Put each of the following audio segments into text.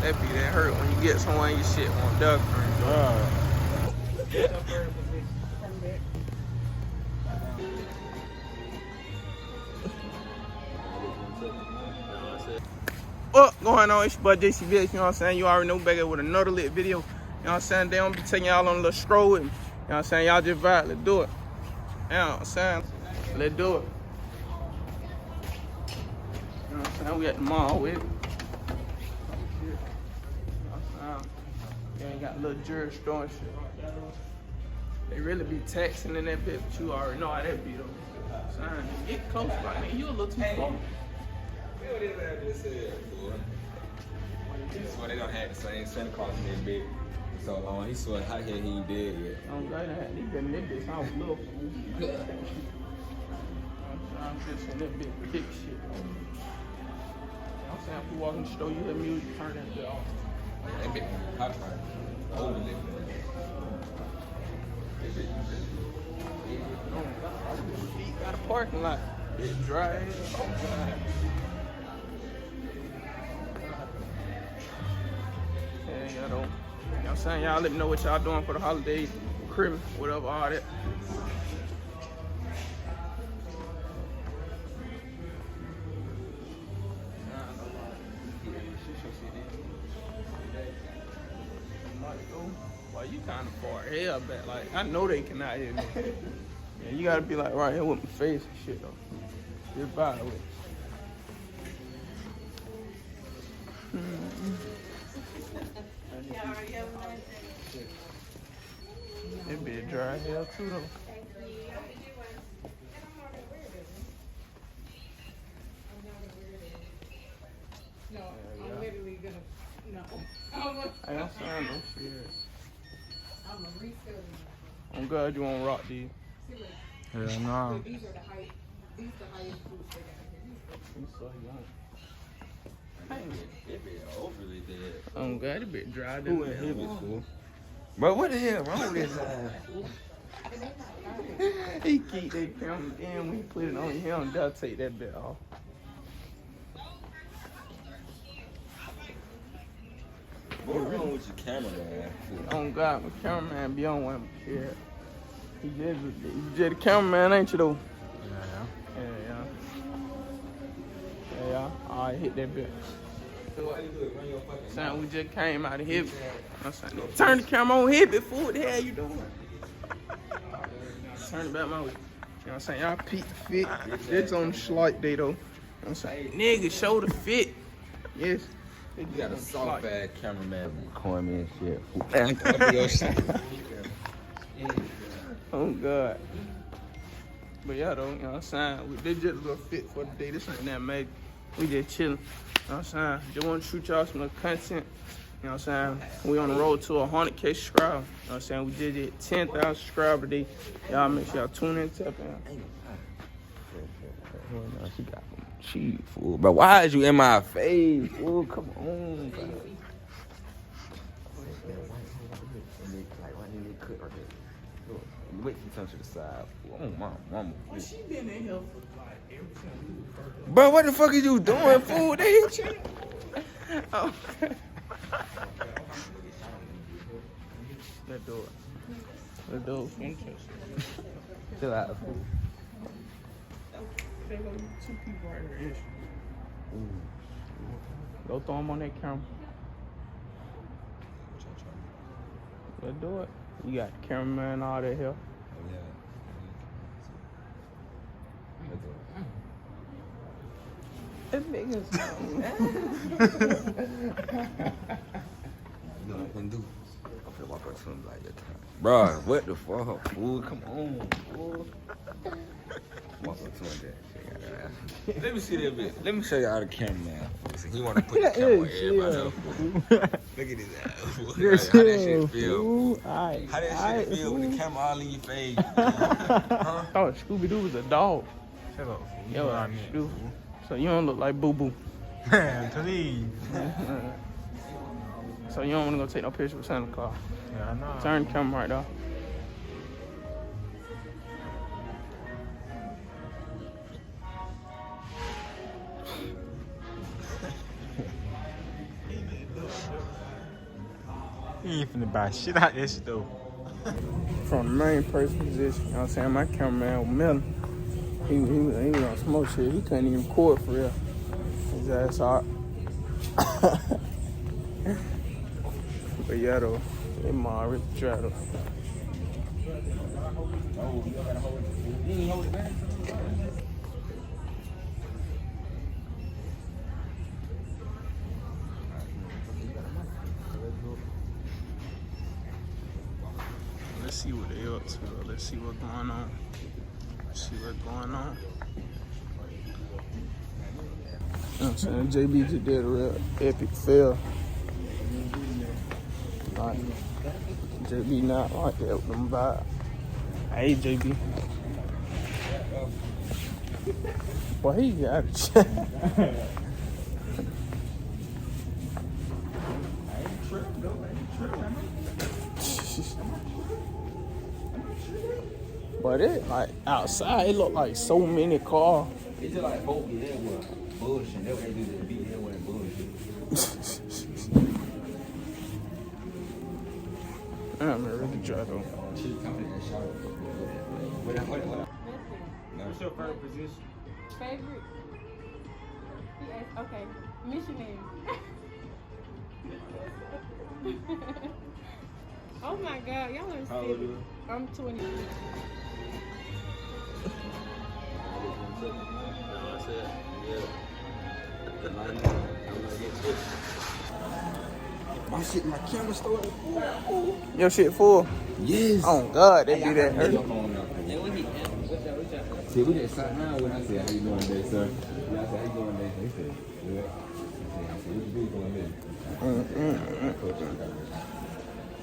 That be that hurt when you get someone your shit on duck. What going on? It's your boy JCBX, you know what I'm saying? You already know, back here with another lit video. You know what I'm saying? They don't be taking y'all on a little stroll with me. You know what I'm saying? Y'all just vibe, let's do it. You know what I'm saying? Let's do it. You know what I'm saying? We at the mall with it. They ain't got a little jewelry store and shit. They really be taxing in that bit, but you already know how that be though. Son, get close, like man, you a little too far. So they don't have the same Santa Claus in that bit. So he saw how here he did yet. I'm glad that he been in that bitch. I was little. I'm just in that bit big shit. I'm saying if you walk in the store, you hear music, turn that bit off. That bit hot fire. Over there. Got a parking lot. It's dry. Yeah, y'all don't. You know what I'm saying? Y'all let me know what y'all doing for the holidays, Christmas, whatever, all that. Well, you kind of far hell back. Like, I know they cannot hear me. Yeah, you gotta be like right here with my face and shit though. Just by the way. It be a dry hell too though. No, I'm literally gonna, no. I ain't saying no shit. I'm gonna refill them. I'm glad you won't rock these. Hell no. These are the height, these the highest fruits they got here. You so young. It be overly dead. I'm glad it been dry. Who inhibits, fool? Bro, what the hell wrong with this guy? He keep that camera in when he put it on. He don't dare take that bit off. What's wrong with your cameraman? Oh God, my cameraman be on one. Yeah. He just a cameraman, ain't you though? Yeah. Alright, hit that bit. Son, we just came out of here. I'm saying, turn the camera on, hit it, fool. What the hell you doing? Turn it back my way. You know what I'm saying? Y'all peep the fit. It's on the slight day though. You know what I'm saying? Nigga, show the fit. Yes. You got a soft ass cameraman recording me and shit. Oh God. But yeah though, you know what I'm saying? They just a little fit for the day. This ain't that major. We just chilling. You know what I'm saying? Just want to shoot y'all some little content. You know what I'm saying? We on the road to 100K subscribers. You know what I'm saying? We did it 10,000 subscribers today. Y'all make sure y'all tune in, tap in. She got them cheap, fool. But why is you in my face, fool? Come on, bro. Wait till you turn to the side, fool. Oh, my mama. Well, she been in here for like every time we heard. Bro, what the fuck is you doing, fool? They hit you. Oh. Let's do it. Let's do it. Chill out, fool. There go two people right here. Go throw them on that camera. Let's do it. You got the cameraman and all that here. That nigga's You know what I'm gonna do? I'm gonna walk up to him like that. Bro, what the fuck, fool? Come on, fool. Walk up to him that shit. Let me see that bitch. Let me show y'all the cameraman. So he wanna put the camera on everybody else. Look at his ass. How that shit feel? How that shit feel with the camera all in your face? Huh? I thought Scooby-Doo was a dog. Shut up, fool. Yo, so you don't look like Boo Boo. Man, please. So you don't want to go take no picture with Santa Claus. Yeah, I know. Turn the camera right off. He ain't finna buy shit out that stove. From the main person position, you know what I'm saying? My cameraman was melting. He was on smoke shit. He couldn't even record for real. His ass hot. But yeah, though, they might already try though. Let's see what they up to though. Let's see what's going on. Let's see what's going on. You know what I'm saying? JB just did a real epic fail. Like, JB not like that with them vibes. Hey, JB. Boy, he got it. But it, like, outside, it looked like so many cars. It's just like both of them were bullshit. They were able to do the beat here with bullshit. I'm really try though. What's your favorite position? Favorite? Yes, okay. Missionary. Oh my God, y'all are How old are sick. you? I'm 20. My shit, my camera started. Your shit full? Yes. Oh God, they do that early. See, we just sat down when I said, how you doing today, sir? Yeah, I said, how you doing today? He said, good. I said, what you doing today?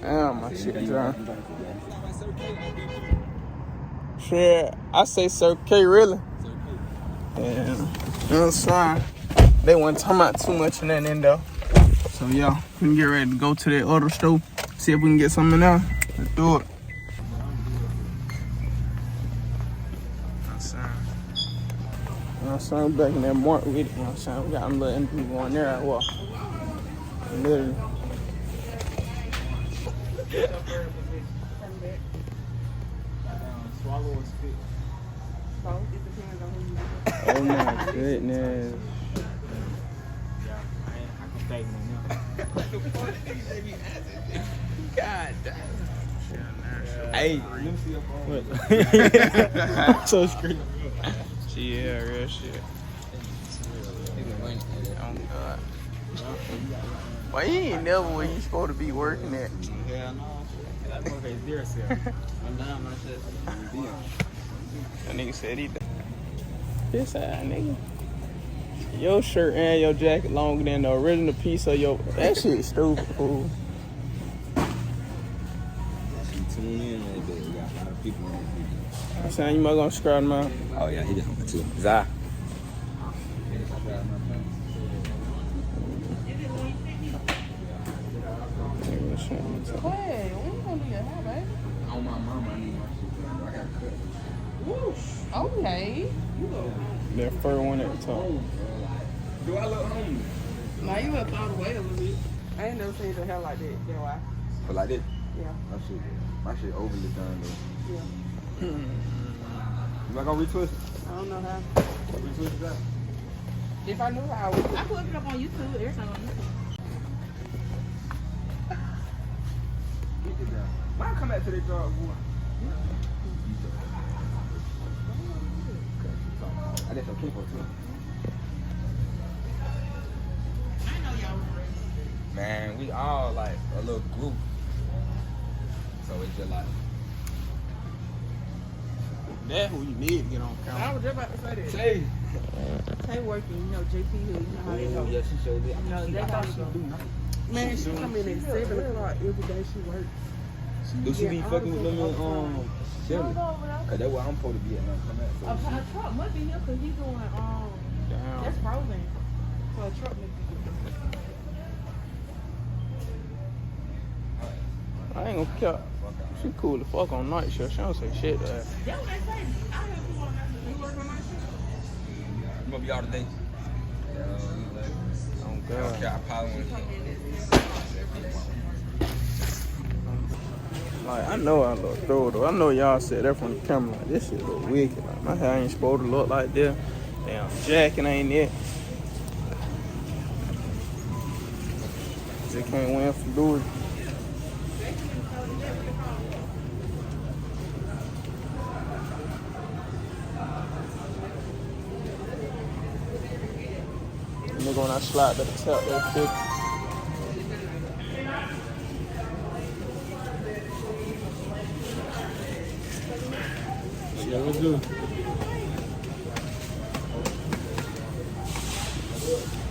Damn, my shit dry. Shit, I say Sir K, really. Yeah. You know what I'm saying? They wasn't talking about too much in that end though. So yeah, we can get ready to go to that other store, see if we can get something else. Let's do it. You know what I'm saying? Back in that mark with it, you know what I'm saying? We got a little interview going there as well. Literally. Swallow or spit? So, it depends on who you Oh my goodness. Yeah, I can take me now. God damn. Hey, let me see your phone. So screwed. Yeah, real shit. Oh God. Why you ain't never where you supposed to be working at? Hell no. That motherfucker's dear self. I'm down, man. That nigga said he done. This ass nigga. Your shirt and your jacket longer than the original piece of your. That shit stupid, fool. Tune in right there. We got a lot of people on the I'm saying you might gonna subscribe to mine. Oh, yeah, he just went too. Zah. Hey, when you gonna do your hair, baby? On my mama, I need my shit. I got cut. Whoosh. Okay. That fur one at the top. Do I look hungry? Now you have thought away a little bit. I ain't never seen your hair like that. That's why. But like this? Yeah. My shit overly done though. Yeah. You not gonna retwist it? I don't know how. Retwist it out. If I knew how, I would. I put it up on YouTube. Everything on YouTube. Get it down. Why come back to the job, boy? I got your people too. Man, we all like a little group. So it's just like. That who you need to get on I camera. was just about to say that. Say. Tay working, you know, JP Hood, you know how they go. Yeah, she showed it. No, that's how she do. Man, she come in at 7 o'clock every day she works. Do she be fucking with them in Shelly? Go over there. Cause that's where I'm supposed to be at now. Come A truck must be here because he's doing, Damn. that's frozen. So a truck must be here. I ain't gonna care. She cool as fuck on night shift. She don't say shit to her. That's what I say. I heard you on that. You work on night shift? You gonna be out today? Oh I don't God. care. I probably want to. Like, I know I look through though. I know y'all said that from the camera. Like, this shit look wicked. Like, my hair ain't supposed to look like that. Damn, jacking ain't it. Just can't win from doing it. Nigga, when I slide to the top, that 50. Yeah, what's good?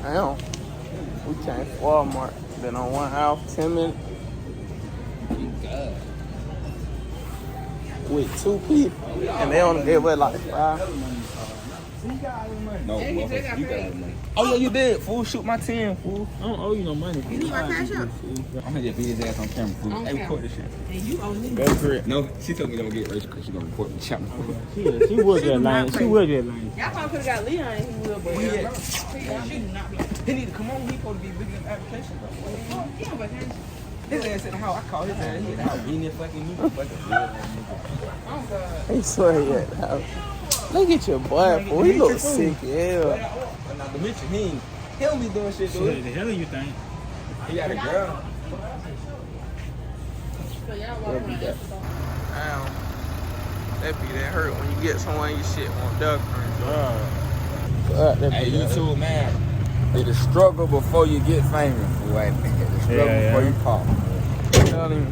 Damn. We came to Walmart. Been on 1 hour, 10 minutes. With 2 people. And they only gave away like 5. No, motherfucker, you got the money. Oh yeah, you did, fool. Shoot my 10, fool. I don't owe you no money. You need my cash out? I'm gonna just beat his ass on camera, fool. Hey, record this shit. And you owe me. That's great. No, she told me don't get Rachel because she gonna report me chapter. She was that line. She was that line. Y'all probably could have got Leon and he would, but Where he at? she do not be. He need to come on. He supposed to be looking at the application, bro. Yeah, but then His ass at the house. I called his ass. He at the house. He didn't fucking me. Fucking real. oh god. He swear he at the house. Look at your boy, fool. He look sick, yeah. Not to mention, he don't be doing shit, Shit, dude. the hell do you think? He got a girl. So y'all walk around that. Damn. That be that hurt when you get someone your shit on duck. Hey, YouTube, man. It's the struggle before you get famous, fool. Right? The struggle before you pop. Tell him.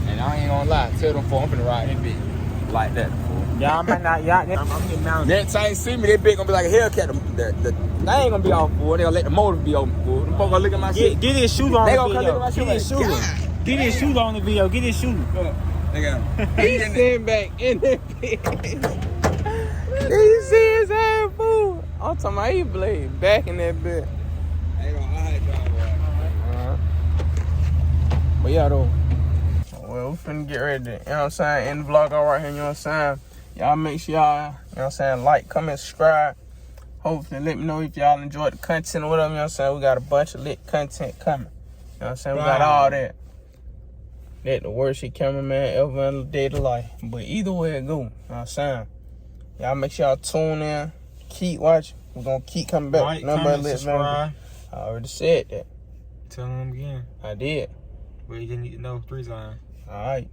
And I ain't gonna lie. Tell them, fool, I'm finna ride that bitch like that, fool. Y'all might not, y'all, I'm getting mounted. Next time you see me, that bitch gonna be like a Hellcat. The thing ain't gonna be off, fool. They gonna let the motor be open, fool. Them folks gonna look at my shit. Get his shoes on They the gonna come look at my video. shit. Get his shoes. Get his shoes on the video. Get his shoes. They got him. He's sitting back in that bitch. Did you see his ass, fool? I'm talking about he blade back in that bitch. They gonna hide y'all, boy. But yeah, though. Well, we finna get ready to, you know what I'm saying, end the vlog all right here, you know what I'm saying? Y'all make sure y'all, you know what I'm saying, like, comment, subscribe. Hopefully, let me know if y'all enjoyed the content or whatever, you know what I'm saying? We got a bunch of lit content coming. You know what I'm saying? We got all that. That the worst shit cameraman ever in the day of life. But either way it go, you know what I'm saying? Y'all make sure y'all tune in. Keep watching. We're gonna keep coming back. Like, Nothing but comment, lit, subscribe. I already said that. Tell them again. I did. But you didn't need to know 3 times. All right.